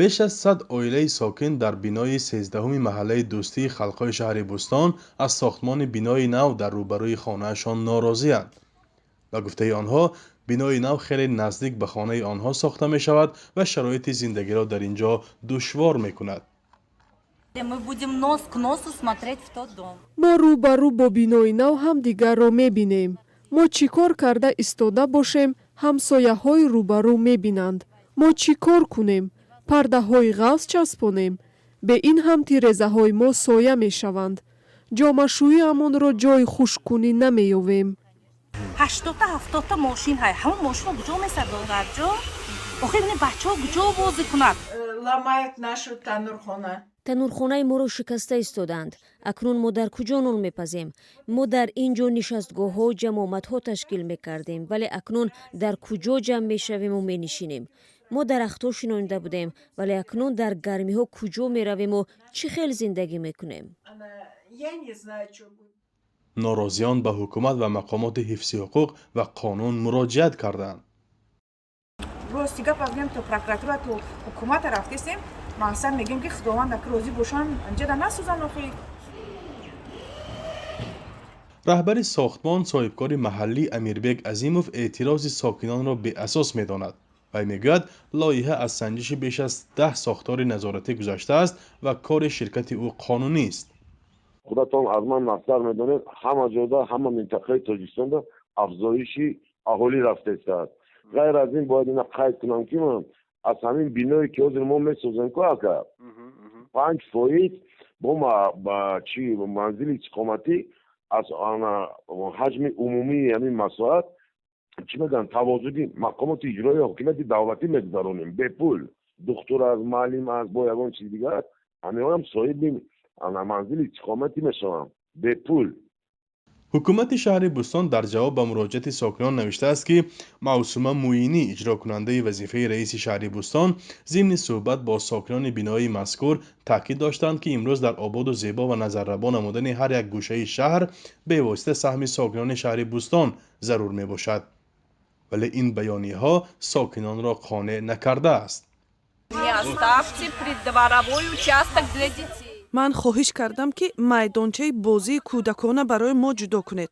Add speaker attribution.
Speaker 1: بیش از 100 عائله ساکن در بینای 13 محله دوستی خلقای شهر بوستان از ساختمان بینای نو در روبروی خانه‌شان ناراضی‌اند. به گفته آنها بینای نو خیلی نزدیک به خانه آنها ساخته می شود و شرایط زندگی را در اینجا دشوار می کند.
Speaker 2: ما روبرو با بینای нав ҳамдигарро мебинем. мо чӣ кор карда истода бошем, ҳамсояҳои рӯбарӯ мебинанд. мо чӣ кор кунем? Пардаҳои ғафс часпонем? Бе ин ҳам тирезаҳои мо соя мешаванд. ҷомашӯиамонро ҷойи хушкунӣ намеёвем.
Speaker 3: 80-70 мошин ҳай. ҳама мошинро куҷо месадонад ҷо? охир бинед бачаҳо куҷо бозӣ кунад?
Speaker 4: Ламает нашу танурхона.
Speaker 5: танурхонаи моро шикаста истоданд. акнун мо дар куҷо нон мепазем? мо дар ин ҷо нишастгоҳҳо ҷамоматҳо ташкил мекардем, вале акнун дар куҷо ҷамъ мешавему менишинем? мо дарахтҳо шинонида будем, вале акнун дар гармиҳо куҷо меравему чӣ хел зиндагӣ мекунем?
Speaker 1: ناراضیان به حکومت و مقامات حفظی حقوق و قانون مراجعت کردند.
Speaker 4: Ростига павгем то прокуратура то ҳукумат рафтисем. Мақсад мегем ки худованд ак розӣ бошан анҷада насӯзан охир.
Speaker 1: رهبر ساختمان صاحبکار محلی امیربگ عظیموف اعتراض ساکنان را به اساس می‌داند. وی میگوید لایحه از سنجش بیش از 10 ساختار نظارتی گذشته است و کار شرکت او قانونی است.
Speaker 6: خودتان از من نظر میدونید همه جاده همه منطقه تاجیکستان افزایشی اهالی رفته است. غیر از این باید اینا قید کنم که من از همین بینایی که حاضر ما میسازیم که 5% با چی منزل استقامتی از حجم عمومی همین مساحت چی میگن توازی مقامات اجرایی حکومت دولتی میگذارونیم به پول. دکتر از معلم از با یگان چیز دیگر همه هم صاحب منزل استقامتی میشوند به پول.
Speaker 1: حکومت شهر بوستان در جواب به مراجعت ساکنان نوشته است که معصومه موینی اجرا کننده وظیفه رئیس شهر بوستان ضمن صحبت با ساکنان بینایی مذکور تاکید داشتند که امروز در آباد و زیبا و نظرروا نمودن هر یک گوشه شهر به واسطه سهم ساکنان شهر بوستان ضرور می باشد. ولی این بیانیه ها ساکنان را قانع نکرده است.
Speaker 7: ман хоҳиш кардам ки майдончаи бозии кӯдакона барои мо ҷудо кунед.